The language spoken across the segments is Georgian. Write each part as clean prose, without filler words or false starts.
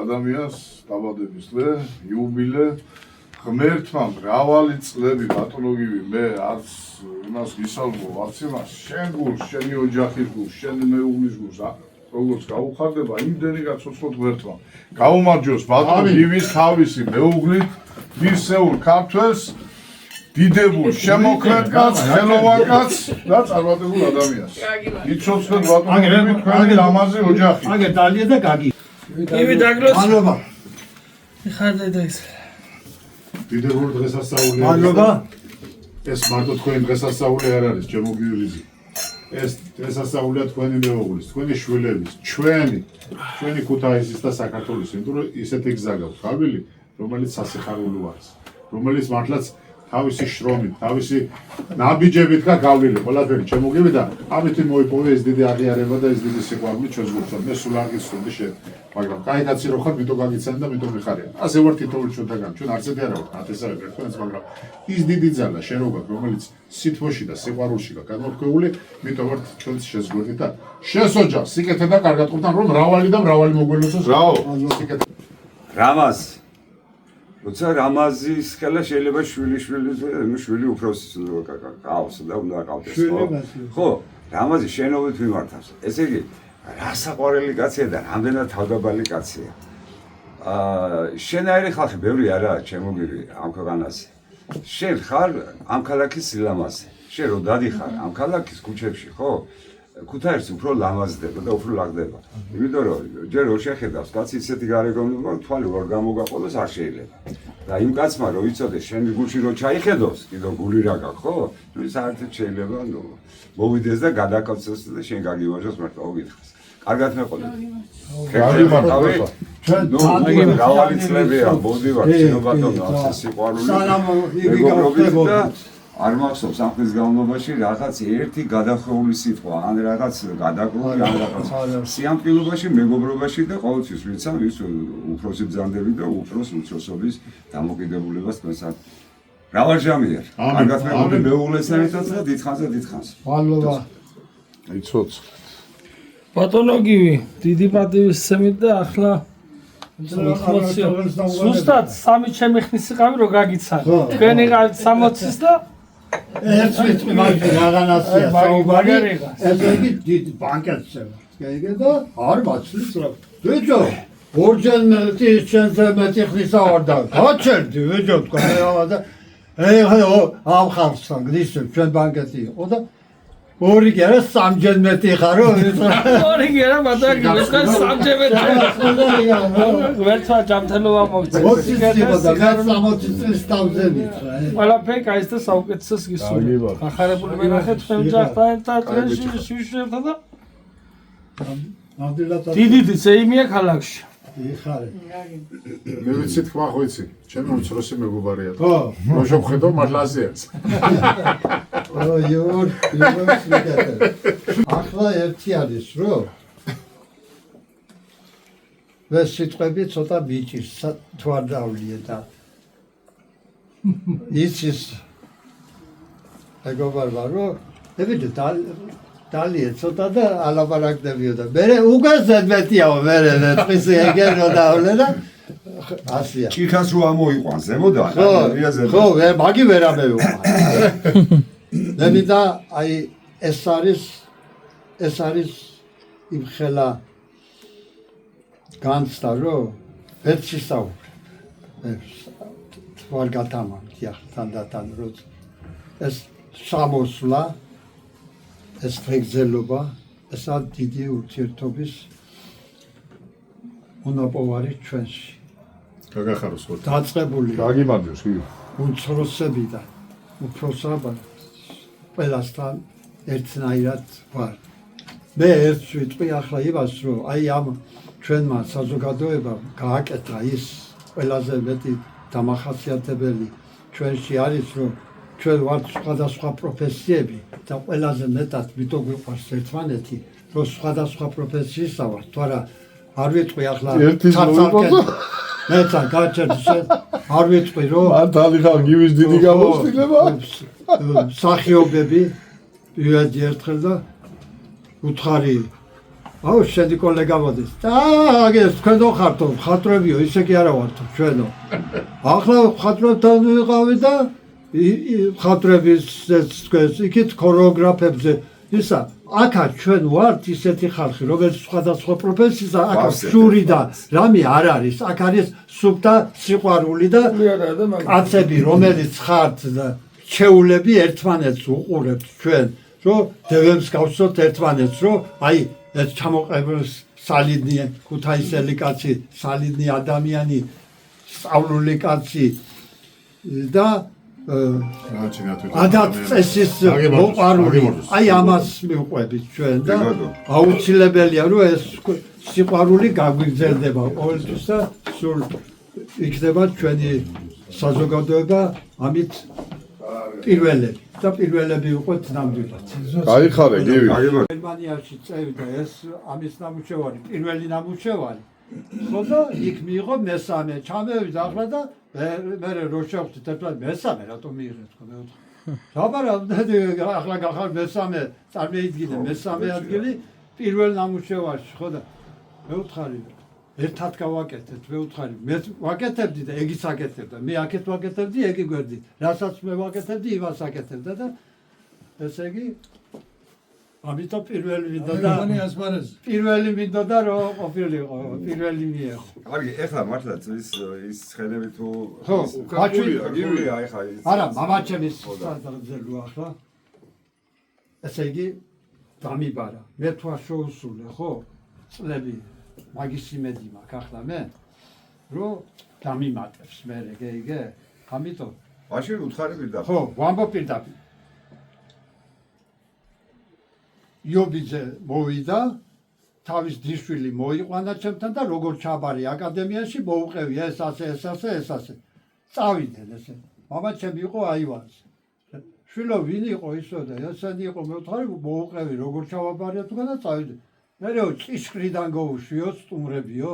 ადამიანს დაბადების დღე, იუბილე, ღმერთმა მრავალი წლები ბატონოგივი მე არც იმას გისალმო, არც იმას შენ გულს, შენი ოჯახის გულს, შენი მეუღლის გულს, როგორც გაუხარდება, იმდენი გაცოცხლოთ ღმერთმა. გაუმარჯოს ბატონოგივის თავისი მეუღლით, მისეულ ქართველს, დიდებულ, შემოქმედ კაცს, ხელოვან კაცს და წარმატებულ ადამიანს. იცოცხლეთ ბატონოგივი თქვენი ლამაზი ოჯახი. აგერ დალია და გაგი. ივი დაგროს. მადლობა. ხარდა და ის. დიდებულ დღესასწაული. მადლობა. ეს მარტო თქვენი დღესასწაული არ არის, ჩემო გიურიძე. ეს დღესასწაულია თქვენი მეუღლის, თქვენი შვილების, ჩვენი ქუთაისის და საქართველოს, იმიტომ რომ ისეთი გზა გაქვს, ხაბილი, რომელიც სასიხარულო არის, რომელიც მართლაც თავისი შრომით, თავისი ნაბიჯებით გავლილი ყველაფერი ჩემოგივი და ამით მოიპოვე ეს დიდი აღიარება და ეს დიდი სიყვარული ჩვენს გულთან. მე სულ არ გისურვდი შენ, მაგრამ კაი კაცი რო ხარ, მითო გაგიცანი და მითო მიხარია. ასე ვარ თითოეული ჩვენთაგან, ჩვენ არც ერთი არა ვართ, ათესავე ერთმანეთს, მაგრამ ის დიდი ძალა შენ რო გაქვს, რომელიც სითბოში და სიყვარულში გაქვს განმორქვეული, მითო ვართ ჩვენს შეზღუდვით და შენს ოჯახს სიკეთე და კარგად ყოფთან, რომ მრავალი მოგველოსოს. ბრავო. სიკეთე. რამაზ როცა რამაზის ხელა შეიძლება შვილი უფროსის ყავს და უნდა ყავდეს ხო რამაზი შენობით მიმართავს ესე იგი რა საყვარელი კაცია და რამდენად თავდაბალი კაცია შენაირი ხალხი ბევრი არაა ჩემოგირი ამ ქვეყანაზე შენ ხარ ამ ქალაქის სილამაზე შენ რო დადიხარ ამ ქალაქის ქუჩებში ხო ქუთაისს უფრო ლამაზდება და უფრო ლაგდება. იმიტომ რომ ჯერ რო შეხედავს კაცი ისეთი გარეგონება, თვალი ვერ გამოგაყოლოს არ შეიძლება. და იმ კაცმა რო იცოდეს შენ გულში რო ჩაიხედოს, კიდო გული რა გაქვს, ხო? ნუ საერთოდ შეიძლება მოვიდეს და გადაკაცოს და შენ გაგიმარჯოს მარტო ოგითხოს. კარგად მეყოლე. გაგიმარჯოს. ნუ მრავალი წლებია, მოდივარ, შენ ბატონო, ასე სიყვარული. მეგობრობით და არ მახსოვს ამ ხნის განმავლობაში რაღაც ერთი გადახვეული სიტყვა, ან რაღაც გადაკრული, ან რაღაც სიამკილობაში, მეგობრობაში და ყოველთვის ვიცა ის უფროსი ბრძანდები და უფროს უცროსობის დამოკიდებულებას თქვენსა. მრავალჟამიერ. კარგად მეყოლე მეუღლესთან და დიდხანს. მადლობა. იცოც. ბატონოგივი, დიდი პატივისცემით და ახლა ზუსტად სამი ჩემი ხნის იყავი რომ გაგიცანი. თქვენი ყავით 60-ის და ერთ ვიტყვი მაგ რაღაცია საუბარი ეს იგი დიდ ბანკეთს გაიგე და არ მაცლის რა ვეჯო ორჯერ ჩვენზე მეტი ხნისა არ და გაჩერდი ვეჯო თქვენ და ამ ხალხთან გდისებ ჩვენ ბანკეთი იყო და ორი კი არა სამჯერ მეტი ხარო ორი კი არა მათაგი ვეცხარ სამჯერ მეტი ვერცა ჯამთელობა მოგწე მოწი წლის თავზები ყველაფერი კაის და საუკეთესოს გისურვებთ ახარებული მენახეთ თქვენ ოჯახთან ერთად შვილებთან და დიდი ზეიმია ქალაქში იხარე მე ვიცი თქვა ხო იცი ჩემი უცროსი მეგობარია ხო რო შევხედო მართლაზეაც ოიორ ახლა ერთი არის რო ეს სიტყვები ცოტა ბიჭის თუ არ დავლია და იცის მეგობარმა რო ებიდე დალია ცოტა და ალაპარაკდებიო და მე უგაზეთ მეტიაო მე ტყის ეგერო დავლე და ასია ჭიქას რო ამოიყვანს ზემოდან ხო მაგი ვერ ამევიყვა მე და აი ეს არის იმ ხელა განცდა რო ერთი საუბარი თვალ გათამამდი ახლა თანდათან რო ეს სამოსვლა ეს ფეგზელობა ესა დიდი ურთიერთობის მონაპოვარი ჩვენში გაგახაროს ხო დაწყებული გაგიმარჯოს კი უცროსებიდან უფროსობა ყველასთან ერთნაირად ვარ მე ერთს ვიტყვი ახლა იმას რომ აი ამ ჩვენმა საზოგადოებამ გააკეთა ის ყველაზე მეტი დამახასიათებელი ჩვენში არის რომ ჩვენ ვართ სხვადასხვა პროფესიები და ყველაზე მეტად მითო გვიყვარს ერთმანეთი რომ სხვადასხვა პროფესიისა ვართ თუ არა არ ვიტყვი ახლა მეცა გაჩერდი შენ არ ვიტყვი რომ მართალი ხარ გივის დიდი გამოცდილება სახიობები ვიადი ერთხელ და უთხარი აუ შედი კოლეგა მოდის. აგეს თქვენ რო ხართო, ხატრებიო, ისე კი არა ვართო ჩვენო. ახლა ხატრებთან ვიყავი და ხატრების თქვენს იქით ქორეოგრაფებზე ისა აქა ჩვენ ვართ ისეთი ხალხი, რომელიც სხვადასხვა პროფესიისა აქ შური და რამე არ არის. აქ არის სუფთა სიყვარული და კაცები, რომელიც ხართ და შეულები ერთმანეთს უყურებთ ჩვენ, რომ დევებს გავსოთ ერთმანეთს, რომ აი ეს ჩამოყევს სალიდნი ქუთაისელი კაცი, სალიდნი ადამიანი, სწავლული კაცი და ადათ წესის მოყვარული. აი ამას მივყვებით ჩვენ და აუცილებელია რომ ეს სიყვარული გაგვიგრძელდება ყოველთვის და სულ იქნება ჩვენი საზოგადოება ამით პირველები და პირველები ვიყოთ ნამდვილად. გაიხარე, გივი. გერმანიაში წევიდა ეს ამის ნამუშევარი, პირველი ნამუშევარი. ხო და იქ მიიღო მესამე, ჩამევიდა ახლა და მე რო შევხვდით ერთად მესამე რატომ მიიღეთ ხო მე ვთქვა. დაბარა ახლა გახარ მესამე, წარმოიდგინე მესამე ადგილი პირველ ნამუშევარში ხო და მე ვთხარი ერთად გავაკეთეთ, მე ვთხარი მე ვაკეთებდი და ეგიც აკეთებდა, მე აქეთ ვაკეთებდი, ეგი გვერდით, რასაც მე ვაკეთებდი, იმას აკეთებდა და ესე იგი ამიტომ პირველი მინდოდა რომ ყოფილიყო, პირველი მიეღო. კარგი, ეხლა მართლაც ის ცხენები თუ ხო, გაჩვენე, გიულია ეხლა ის. არა, მამაჩემის სადღეძლო ახლა. ესე იგი დამიბარა. მე თუ არ შეუსულე, ხო? წლები მაგის იმედი მაქვს ახლა მე, რომ დამიმატებს მე გეიგე? ამიტომ მაშინ უთხარი პირდაპირ. ხო, ვამბობ პირდაპირ. იობიძე მოვიდა, თავის დიშვილი მოიყვანა ჩემთან და როგორ ჩაბარი აკადემიაში მოუყევი ეს ასე. წავიდნენ ესე. მამაჩემი იყო აივანზე. შვილო ვინ იყო ისო და ესენი იყო მე ვთქვი მოუყევი როგორ ჩავაბარია თქვა და წავიდნენ. მერეო ჭიშკრიდან გოუშვიო სტუმრებიო.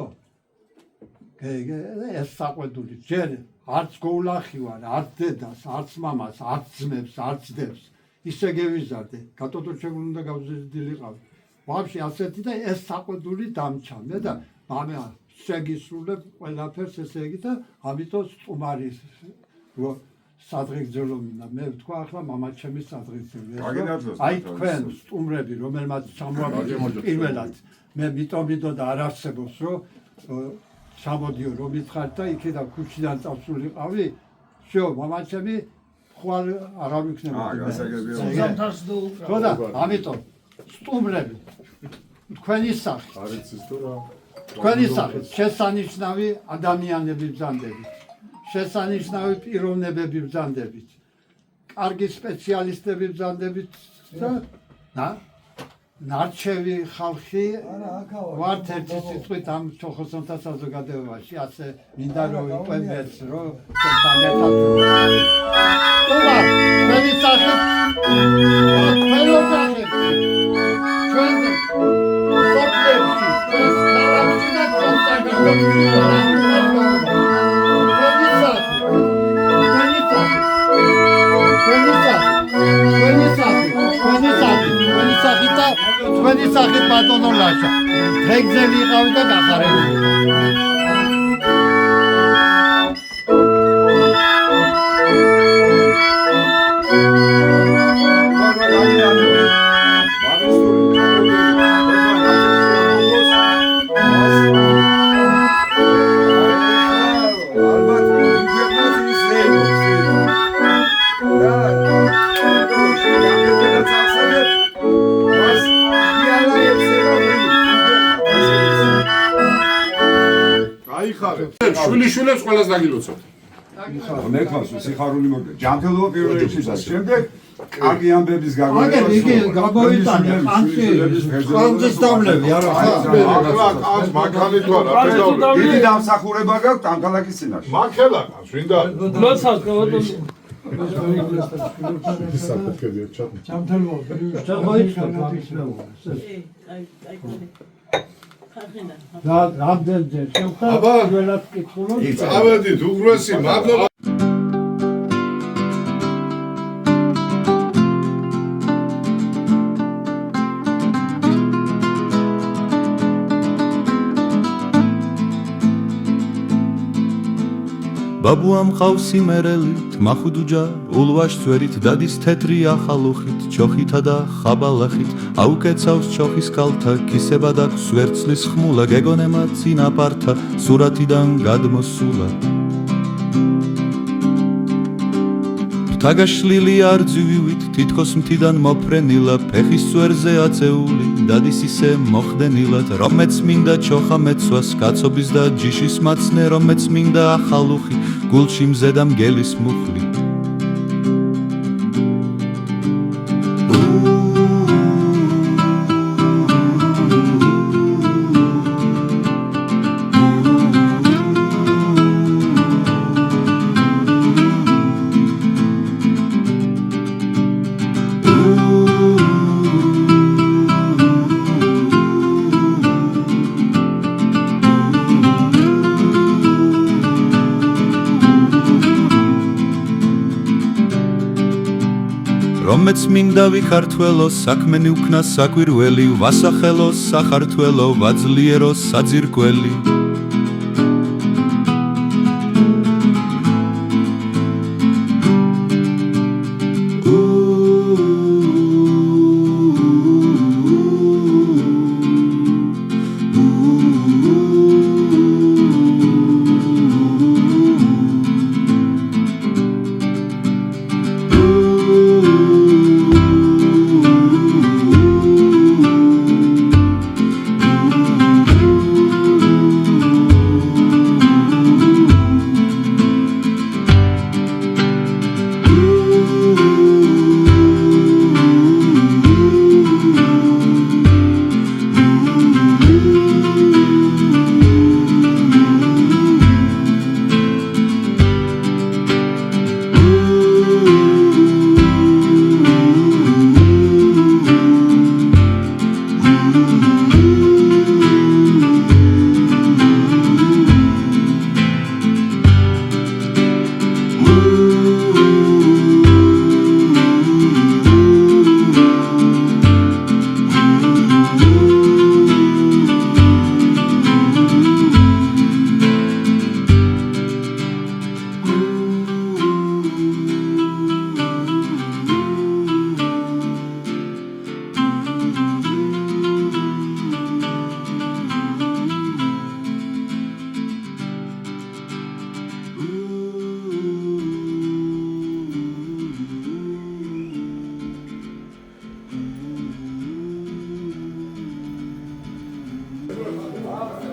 ეს საყვედური ჯერ არც გოულახი ვარ, არც დედას, არც მამას, არც ძმებს, არც დებს. ისე გევიზარდე, გატოტოჩებული უნდა გავზრდილიყავი. ვაფშე ასეთი და ეს საყვედური დამჩამე და მამა შეგისრულებ ყველაფერს ესე იგი და ამიტომ სტუმარი სადღეგრძელო მინდა. მე ვთქვა ახლა მამაჩემის სადღეგრძელო. აი თქვენ სტუმრები, რომელმაც ჩამოაბიდნენ პირველად, მე მიტომიდო და არ არსებობს, რომ ჩამოდიო რომ მითხარით და იქიდან ქუჩიდან წავსულიყავი, შო მამაჩემი ხვალ აღარ ვიქნებოდი. ხო და ამიტომ სტუმრები თქვენი სახით თქვენი სახით შესანიშნავი ადამიანები ბრძანდებით, შესანიშნავი პიროვნებები ბრძანდებით, კარგი სპეციალისტები ბრძანდებით და ნარჩევი ხალხი ვართ ერთი სიტყვით ამ ჩოხოსონთა საზოგადოებაში, ასე მინდა რომ ვიყვებეთ, რომ ჩვენთან ერთად თქვენი სახით ყველაფერი ჩვენ სოფლებში ეს ქალაქში და კონსერვატორიაში თქვენი სახით ბატონო ლაშა დღეგძელი იყავი და გახარებული. შვილიშვილებს ყველას დაგილოცოთ. მე თავს სიხარული მოგე. ჯანმრთელობა პირველ რიგში, შემდეგ კარგი ამბების აგერ იგი გამოიტანე ხანძის დამლები არა ხა. მანქანით ვარ, აბედავ. დიდი დამსახურება გაქვთ ამ ქალაქის წინაშე. მანქანა ყავს, ვინ და? ლოცავს გავატო. საკეთებია ჩატ. რამდენჯერ შევხვდა ყველას კითხულობ. წავედით უგრესი მადლობა. ბაბუა მყავს იმერელით მახუდუჯა ულვაშ წვერით დადის თეთრი ახალუხით ჩოხითა და ხაბალახით აუკეცავს ჩოხის კალთა კისება და სვერცლის ხმულა გეგონემა წინაპართა სურათიდან გადმოსულა თაგაშლილი არძივივით თითქოს მთიდან მოფრენილა ფეხის სვერზე აწეული დადის ისე მოხდენილად რომეც მინდა ჩოხა მეცვას კაცობის და ჯიშის მაცნე რომეც მინდა ახალუხი გულში მზედა მგელის მუხლი რომეც მინდა ვიქართველო საქმენი უკნა საკვირველი ვასახელო სახართველო ვაძლიერო საძირკველი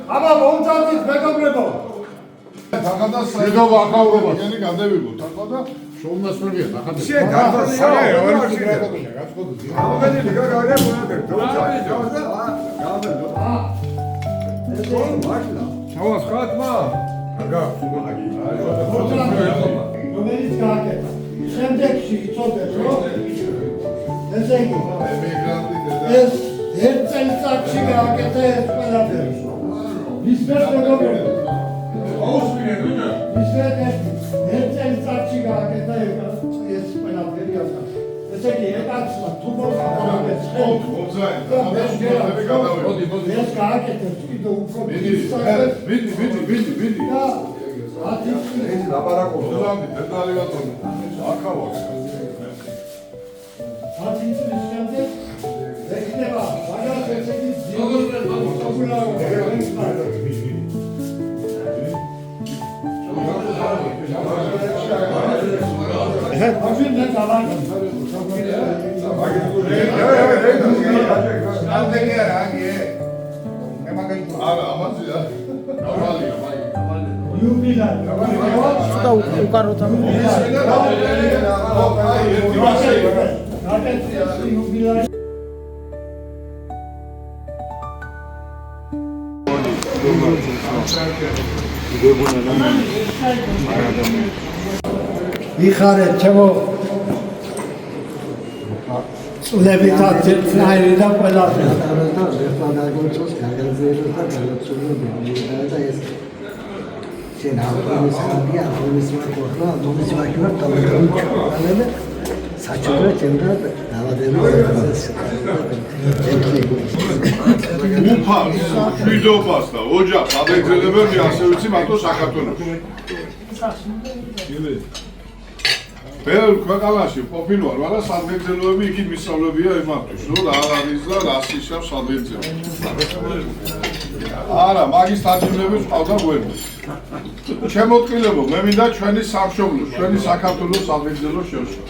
აბა მომწარდის მეგობრებო თახა და მეგობრებო ახალობაიანი გადავიღო თახა და შოუნასწორია ნახატი რომელიც გააკეთა შემდეგში იწოდეთ რომ ესე იგი ეს ერთ წელიწადში გააკეთა ეს ყველაფერი ისეთ მეგობრებო ისეთ ერთ წელიწადში გააკეთა ეს ყველაფერი ესე იგი ეკაცმა თუ მოხდეს ეს გააკეთეს კიდე უფრო მიდი ეს ლაპარაკობს ზამი პედალი ბატონო ახავა ათი წლის შემდეგ ეხება მაგას ესე იგი Sudah ukar utama. იხარეთ ჩემო წლებითაც ერთნაირი და ყველაფერი უფალს, მშვიდობას და ოჯახს აღეგზელებები ასე ვიცი მარტო საქართველოში. ბევრ ქვეყანაში ყოფილი ვარ, მაგრამ სადღეგრძელოები იგი მისწავლებია იმათვის, რომ რა არის და რას იშავს სადღეგრძელო. არა, მაგის დაძინების ყავდა გვერდი. შემოწყილებო, მე მინდა ჩვენი სამშობლოს, ჩვენი საქართველოს სადღეგრძელო შევშვა.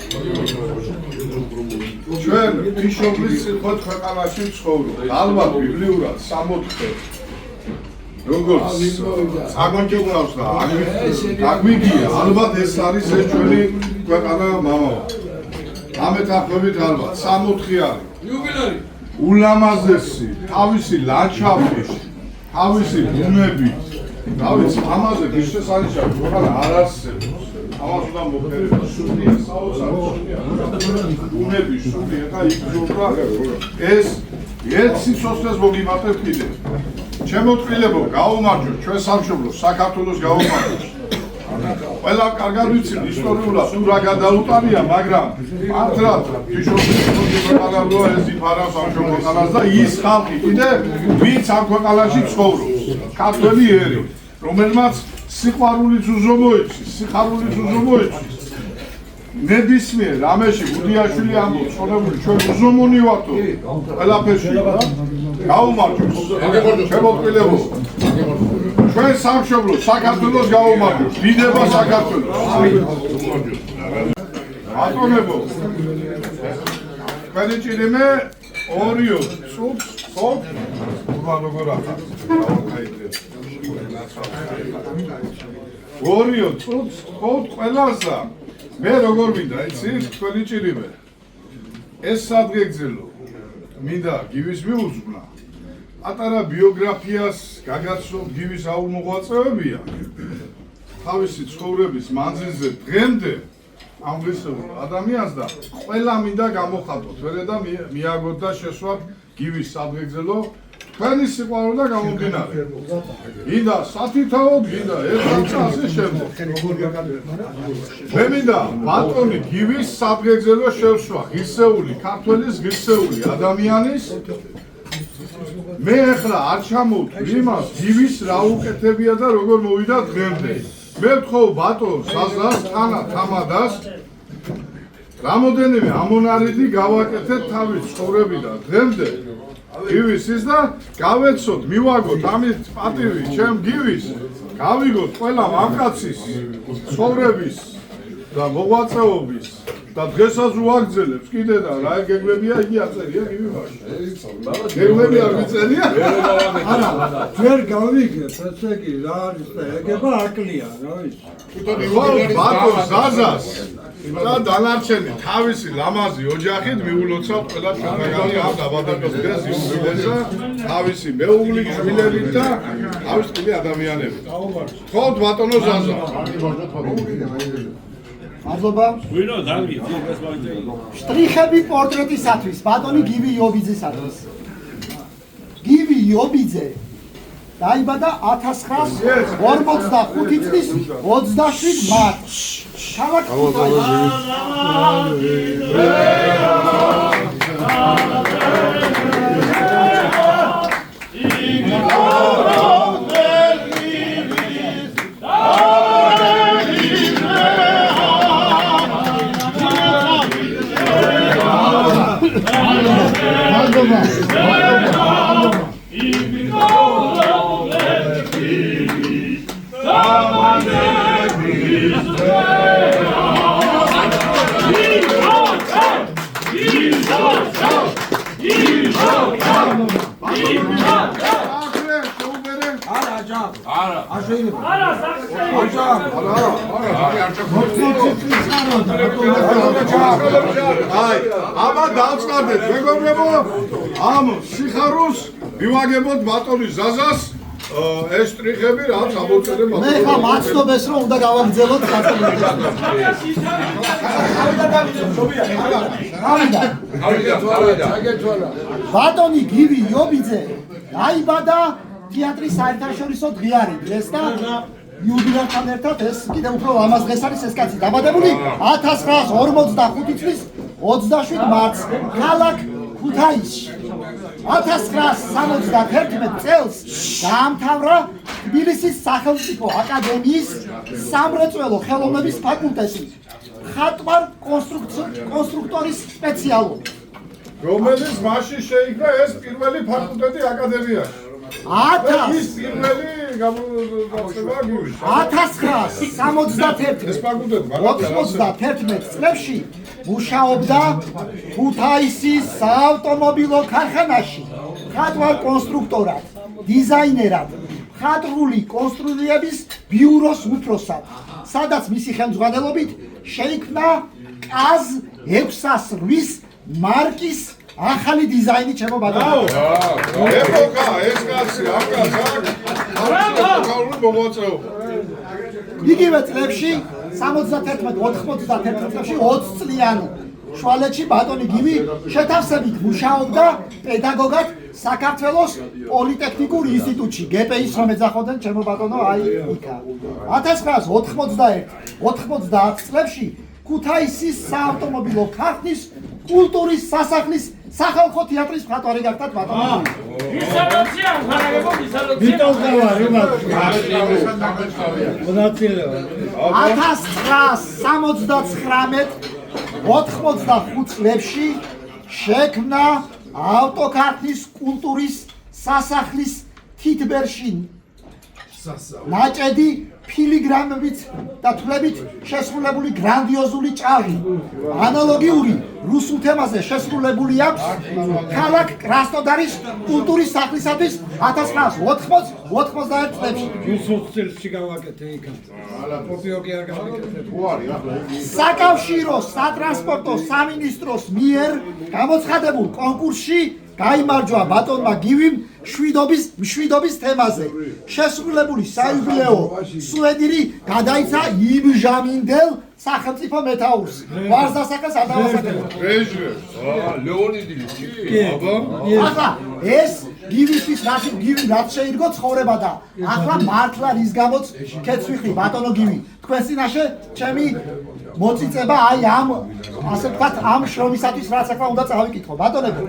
ჩვენ ფიშობლის სიტყვით ქვეყანაში ვცხოვრობ. ალბათ ბიბლიურად 64 როგორც აგონჭებავს და აგვიგია, ალბათ ეს არის ეს ჩვენი ქვეყანა მამა. ამეთანხმებით ალბათ 64 არის. იუბილეი. ულამაზესი, თავისი ლანდშაფტით, თავისი ბუნებით. დავით, ამაზე ვიშეს არის ქვეყანა არ არსებობს. ამას უნდა მოხერება სულია, საოცარი სულია. ბუნები სულია და იგზურდა ეს ერთ სიცოცხლეს მოგიმატებ კიდე. შემოწყილებო, გაუმარჯოთ ჩვენ სამშობლოს, საქართველოს გაუმარჯოთ. ყველა კარგად ვიცით ისტორიულად თუ რა გადაუტანია, მაგრამ მართლაც ფიშობის ქვეყანაა ეს იფარა სამშობლოს ქვეყანას და ის ხალხი კიდე ვინც ამ ქვეყანაში ცხოვრობს, ქართველი ერი, რომელმაც სიყვარულიც უზომოიცის, სიხარულიც უზომოიცის. ნებისმიერ რამეში გუდიაშვილი ამბობს, ხონებული ჩვენ უზომონი ვართ ყველაფერში და გაუმარჯოს. შემოწყილებო. ჩვენ სამშობლო საქართველოს გაუმარჯოს. დიდება საქართველოს. ბატონებო. თქვენი ჭირიმე ორიო წუთს ხო? ურბან როგორ ახარ? ორიო წუთს ხო ყველასა მე როგორ მინდა, იცი, თქვენი ჭირიმე. ეს სადღეგრძელო მინდა გივის მიუძღვნა. პატარა ბიოგრაფიას გაგაცნობ გივის აუმოღვაწეებია. თავისი ცხოვრების მანძილზე დღემდე ამ ღირსეულ ადამიანს და ყველა მინდა გამოხატოთ, ვერე და მიაგოთ და შესვათ გივის სადღეგრძელო თქვენი სიყვარული და გამომდინარე. მინდა სათითაოდ, მინდა ერთად ასე შემდეგ. მე მინდა ბატონი გივის სადღეგრძელო შევსვა, ღირსეული, ქართველის ღირსეული ადამიანის. მე ახლა არ ჩამოვთვლი იმას, გივის რა უკეთებია და როგორ მოვიდა დღემდე. მე ვთხოვ ბატონს საზას, თამადას, რამოდენიმე ამონარიდი გავაკეთეთ თავის ცხოვრებიდან დღემდე. გივის და გავეცოთ, მივაგოთ ამით პატივი ჩემ გივის, გავიგოთ ყველა მამკაცის ცხოვრების და მოღვაწეობის და დღესაც უაგრძელებს კიდე და რა გეგმებია იგი აწერია გივი ბაში. გეგმები არ მიწერია? არა, ვერ გავიგეთ, ესე იგი რა არის და ეგება აკლია, რა ვიცი. ბატონ ზაზას და დანარჩენი თავისი ლამაზი ოჯახით მიულოცავ ყველა ჩვენგანი ამ დაბადების დღეს იუბილეზე თავისი მეუღლით, შვილებით და თავის წილი ადამიანებით. თხოვთ ბატონო ზაზა. მადლობა. ვინო დაგი, ეს მაგდე. შტრიხები პორტრეტისათვის, ბატონი გივი იობიძესათვის. გივი იობიძე დაიბადა 1945 წლის 27 მარტს. ქალაქ აბა დავწყარდეთ, მეგობრებო, ამ სიხარულს მივაგებოთ ბატონის ზაზას ეს შტრიხები რაც ამოწერე ბატონი. მე ხა მაცნობეს რომ უნდა გავაგრძელოთ საქართველოს. ბატონი გივი იობიძე დაიბადა თეატრის საერთაშორისო დღიარი დღეს და იუბილეთან ერთად ეს კიდევ უფრო ლამაზ დღეს არის ეს კაცი დაბადებული 1945 წლის 27 მარტს ქალაქ ქუთაისში. 1971 წელს დაამთავრა თბილისის სახელმწიფო აკადემიის სამრეწველო ხელოვნების ფაკულტეტი, მხატვარ კონსტრუქტორის სპეციალობით. რომელიც მაშინ შეიქმნა ეს პირველი ფაკულტეტი აკადემიაში. ის პირველი გამოცემა გივი. 1991 წლებში მუშაობდა ქუთაისის საავტომობილო ქარხანაში მხატვარ კონსტრუქტორად, დიზაინერად, მხატვრული კონსტრუქციების ბიუროს უფროსად, სადაც მისი ხელმძღვანელობით შეიქმნა კაზ 608 მარკის ახალი დიზაინი ჩემო ბატონო. ეპოქა, ეს კაცი, მოღვაწეობა. იგივე წლებში 71-91 წლებში 20 წლიანი შუალედში ბატონი გივი შეთავსებით მუშაობდა პედაგოგად საქართველოს პოლიტექნიკურ ინსტიტუტში, გპ-ის რომ ეძახოდნენ ჩემო ბატონო, აი იქა. 1991-90 წლებში ქუთაისის საავტომობილო ქარხნის კულტურის სასახლის სახალხო თეატრის მხატვარი გახდათ ბატონო. ისალოცია, ხარაგებო ისალოცია. ვიტო გავარ, იმათ. 1979-85 წლებში შექმნა ავტოქარხნის კულტურის სასახლის თითბერში ნაჭედი ფილიგრამებით და თვლებით შესრულებული გრანდიოზული ჭაღი. ანალოგიური რუსულ თემაზე შესრულებული აქვს ქალაქ კრასნოდარის კულტურის სახლისათვის 1991 წლებში. რუსულ სტილში გავაკეთე იქ. პოპიოკი არ გავაკეთე. საკავშირო სატრანსპორტო სამინისტროს მიერ გამოცხადებულ კონკურსში გაიმარჯვა ბატონმა გივიმ მშვიდობის თემაზე. შესრულებული საიუბილეო სუვენირი გადაიცა იმჟამინდელ სახელმწიფო მეთაურს. ვარსდასაკას ადავასაკეთებდა. ლეონიდი ახლა ეს გივისთვის რაც შეირგო ცხოვრება და ახლა მართლა რის გამოც კეცვიხრი ბატონო გივი. თქვენ წინაშე ჩემი მოწიწება აი ამ ასე ვთქვათ ამ შრომისათვის რაც ახლა უნდა წავიკითხო ბატონებო.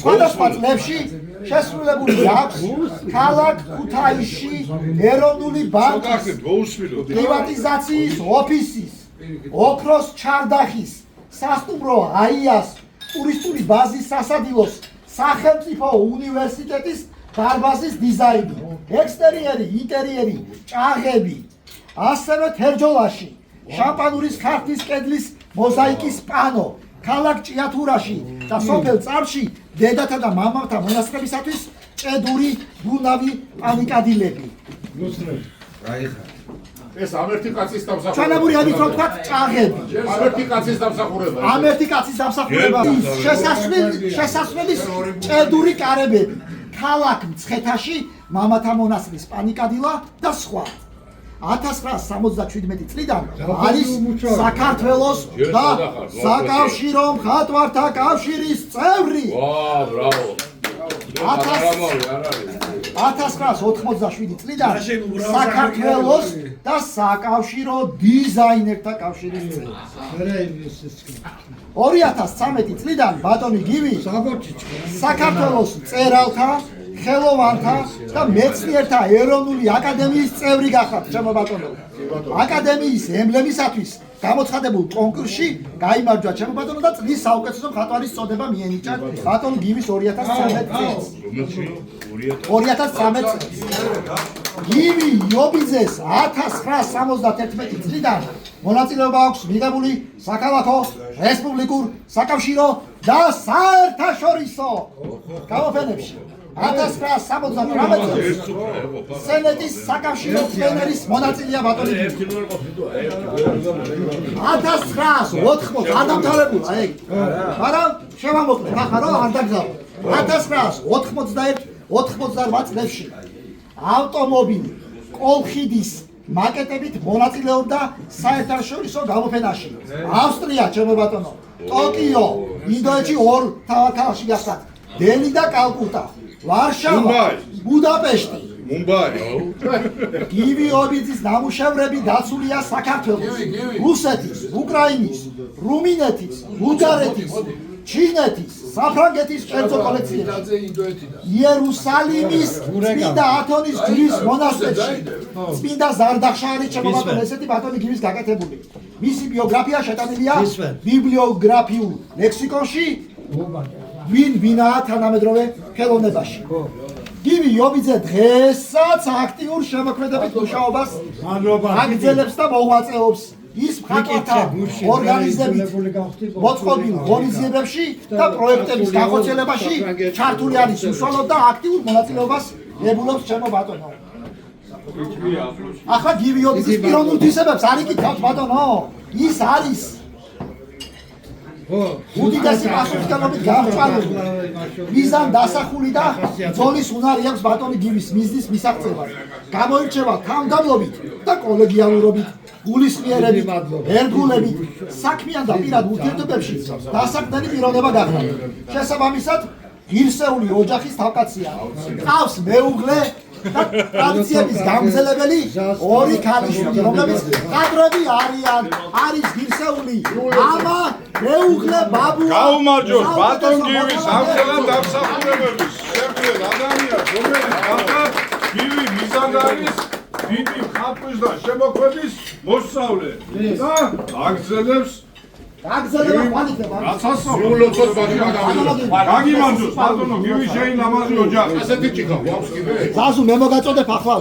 სხვადასხვა წლებში შესრულებული აქვს ქალაქ ქუთაისში ეროვნული ბანკის პრივატიზაციის ოფისის, ოქროს ჩარდახის, სასტუმრო აიას, ტურისტული ბაზის სასადილოს, სახელმწიფო უნივერსიტეტის დარბაზის დიზაინი, ექსტერიერი, ინტერიერი, ჭაღები, ასევე თერჯოლაში შამპანურის ხარხნის კედლის მოზაიკის პანო, ქალაქ ჭიათურაში და სოფელ წარში დედათა და მამათა მონასტრებისათვის ჭედური ბუნავი პანიკადილები. ეს ამერთი კაცის დამსახურება. ჩვენებური ამით რომ ვთქვათ ჭაღები. ამერთი კაცის დამსახურება. ამერთი კაცის დამსახურება. შესასვლელის ჭედური კარებები. ქალაქ მცხეთაში მამათა მონასტრის პანიკადილა და სხვა. 1977 წლიდან არის საქართველოს და საკავშირო მხატვართა კავშირის წევრი. 1987 წლიდან საქართველოს და საკავშირო დიზაინერთა კავშირის წევრი. 2013 წლიდან ბატონი გივი საქართველოს მწერალთა, ხელოვანთა და მეცნიერთა ეროვნული აკადემიის წევრი გახდათ, ჩემო ბატონო. აკადემიის ემბლემისათვის გამოცხადებულ კონკურსში გაიმარჯვა ჩემო ბატონო და წლის საუკეთესო მხატვარის წოდება მიენიჭა ბატონ გივის 2013 წელს. 2013 წელს. გივი იობიძეს 1971 წლიდან მონაწილეობა აქვს მიღებული საქალაქო, რესპუბლიკურ, საკავშირო და საერთაშორისო გამოფენებში. 1978 წელს სენატის საკავშირო პლენერის მონაწილეა ბატონი. 1980 ადამთავრებულა ეგ. მაგრამ შევამოკლებ ახლა რომ არ დაგზავნო. 1991-88 წლებში ავტომობილი კოლხიდის მაკეტებით მონაწილეობდა საერთაშორისო გამოფენაში. ავსტრია, ჩემო ბატონო, ტოკიო, ინდოეთში ორ თავად ქალაქში გახსნათ. დელი და კალკუტა, ვარშავა, ბუდაპეშტი, მუმბაი. გივი იობიძის ნამუშევრები დაცულია საქართველოს, რუსეთის, უკრაინის, რუმინეთის, ბულგარეთის, ჩინეთის, საფრანგეთის კერძო კოლექციაში, იერუსალიმის წმინდა ათონის ჯვრის მონასტერში, წმინდა ზარდახშაარის ჩემობატონო ესეთი ბატონი გივის გაკეთებული. მისი ბიოგრაფია შეტანილია ბიბლიოგრაფიულ ლექსიკონში ვინაა თანამედროვე ხელოვნებაში. გივი იობიძე დღესაც აქტიურ შემოქმედებით მუშაობას აგრძელებს და მოღვაწეობს ის მხატვართა ორგანიზებით მოწყობილ ღონისძიებებში და პროექტების განხორციელებაში ჩართული არის უსვალოდ და აქტიურ მონაწილეობას ებულობს ჩემო ბატონო. ახლა გივი იობიძის პიროვნულ თვისებებს არ იკითხავთ ბატონო, ის არის უდიდესი პასუხისმგებლობით გამჭვალული მიზან დასახული და ძოლის უნარი აქვს ბატონი გივის მიზნის მისაღწევად. გამოირჩევა თავმდაბლობით და კოლეგიალურობით, გულისხმიერებით, ერთგულებით, საქმიან და პირად ურთიერთობებში დასაყრდენი პიროვნება გახდა. შესაბამისად, ღირსეული ოჯახის თავკაცია. ყავს მეუღლე და ტრადიციების გამგზელებელი ორი ქალიშვილი, რომლებიც კადრები არიან, არის ღირსეული მამა, მეუღლე, ბაბუა. გაუმარჯოს ბატონ გივის ამხელად დამსახურებების შემდგომ ადამიანს, რომელიც ხალხად გივი მიზანი არის დიდი ხალხის და შემოქმედის მოსწავლე და აგრძელებს გაგიმარჯოს ბატონო გივი შენ ლამაზი ოჯახი ასეთი ჭიქა გვაქვს კიდე ზაზუ მე მოგაწოდებ ახლა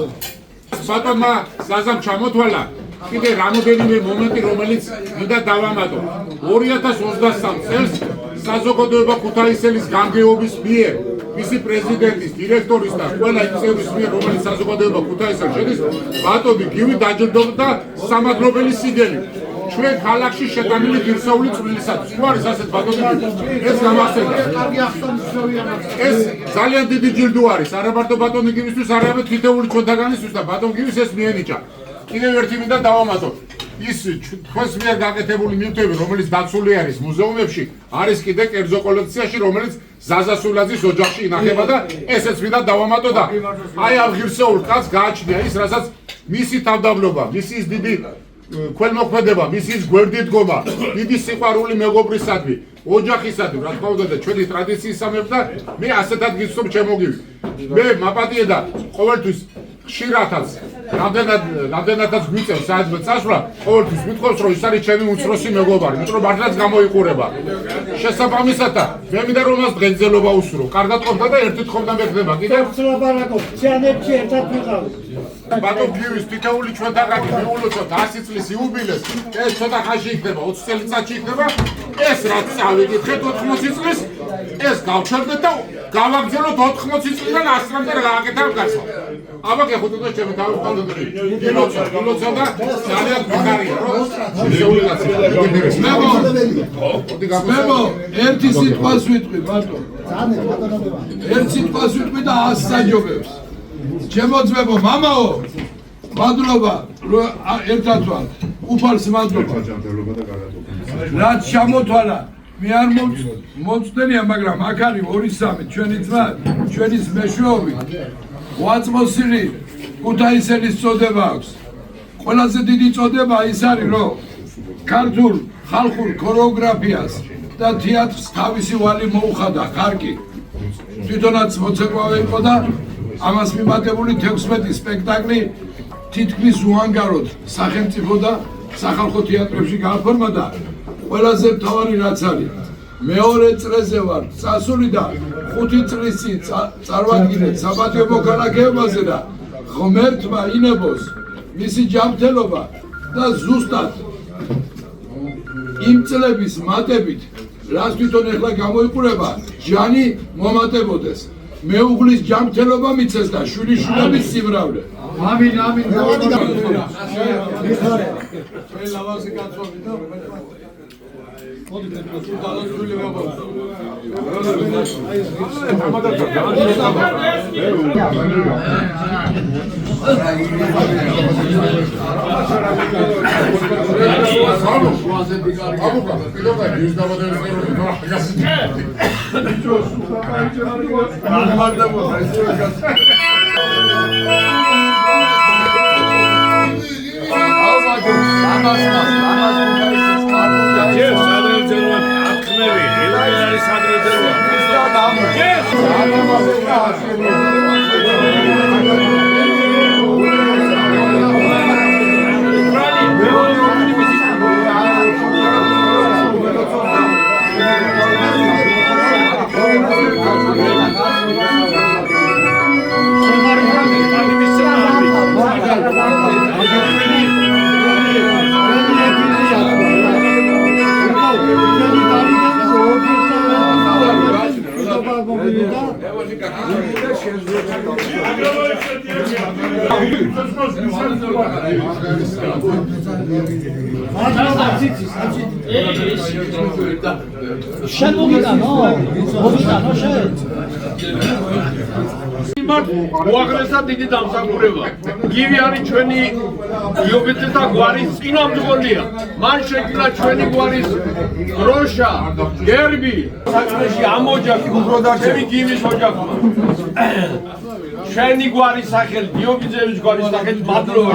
ბატონმა ზაზამ ჩამოთვალა კიდე რამოდენიმე მომენტი რომელიც მინდა დავამატო 2023 წელს საზოგადოება ქუთაისელის გამგეობის მიერ მისი პრეზიდენტის, დირექტორის და ყველა იმ წევრის მიერ რომელიც საზოგადოება ქუთაისელს შედის ბატონი გივი დაჯილდოვდა სამადლობელი სიგელი ჩვენ ქალაქში შეტანილი ღირსეული წვლილისათვის. თუ არის ასეთ ბატონი ეს გამახსენდა. ეს ძალიან დიდი ჯილდო არის. არა მარტო ბატონი გივისთვის, არამედ თითოეული ჩვენთაგანისთვის და ბატონ გივის ეს მიენიჭა. კიდევ ერთი მინდა დავამატოთ. ის თქვენს მიერ გაკეთებული ნივთები, რომელიც დაცული არის მუზეუმებში, არის კიდე კერძო კოლექციაში, რომელიც ზაზა სულაძის ოჯახში ინახება და ესეც მინდა დავამატო და აი ამ ღირსეულ კაცს გააჩნია ის, რასაც მისი თავდაბლობა, მისი ის დიდი ქველმოქმედება, მისის გვერდით დგომა, დიდი სიყვარული მეგობრისადმი, ოჯახისადმი, რა თქმა უნდა და ჩვენი ტრადიციისამებრ და მე ასეთად გიცნობ ჩემო გივი. მე მაპატიე და ყოველთვის ხშირათაც რამდენადაც გვიწევს საერთოდ წასვლა, ყოველთვის მithავს რომ ის არის ჩემი უცროსი მეგობარი, იმიტომ რომ მართლაც გამოიყურება. შესაბამისად მე მინდა რომ მას დღენძელობა უსურო. კარგად ყოფნა და ერთი თხოვნდა მეხდება. კიდევ ციანებში ერთად ვიყავით. ბატონ გივის თითოეული ჩვენთაგანი მიულოცოთ 100 წლის იუბილეს, ეს ცოტა ხანში იქნება, 20 წელიწადში იქნება, ეს რაც წავიკითხეთ 80 წლის, ეს გავჩერდეთ და გავაგზავნოთ 80 წლიდან 100-მდე რა გააკეთებ გასა. აბა გეხოთ და ჩემი თავი ვყავდები. გილოცა და ძალიან მიხარია, რომ შეეული კაცია. მემო, ერთი სიტყვას ვიტყვი, ბატონ. ერთი სიტყვას ვიტყვი და 100 საჯობებს. ჩემოძმებო მამაო მადლობა რომ ერთად ვარ უფალს მადლობა რაც ჩამოთვალა მე არ მოწდენია მაგრამ აქ არის 2-3 ჩვენი ძმა ჩვენის მეშვეობით ვაწმოსილი ქუთაისელის წოდება აქვს ყველაზე დიდი წოდება ის არის რომ ქართულ ხალხურ ქორეოგრაფიას და თეატრს თავისი ვალი მოუხადა ხარკი თვითონაც მოცეკვავე იყო და ამას მიმატებული 16 სპექტაკლი თითქმის უანგაროდ სახელმწიფო და სახალხო თეატრებში გააფორმა და ყველაზე მთავარი რაც არის მეორე წრეზე ვარ წასული და 5 წლის წინ წარვადგინეთ საპატიო მოქალაქეობაზე და ღმერთმა ინებოს მისი ჯანმრთელობა და ზუსტად იმ წლების მატებით რაც თვითონ ეხლა გამოიყურება ჟანი მომატებოდეს მეუღლის ჯანმრთელობა მიცეს და შვილიშვილების სიმრავლე. ამინ, ამინ. ლავაზი კაცოები და მოდი თუ დალაშვილი ვაბა. Yes, I don't know. შენ მოგიტანო შენ უაღრესად დიდი დამსახურება. იგივე არის ჩვენი იობიტთა გვარის წინამძღოლია. მან შექმნა ჩვენი გვარის დროშა, გერბი. საქმეში ამ ოჯახი უბრალოდ ჩემი გივის ოჯახმა. ჩვენი გვარის სახელი, გიობიძეების გვარის სახელი მადლობა.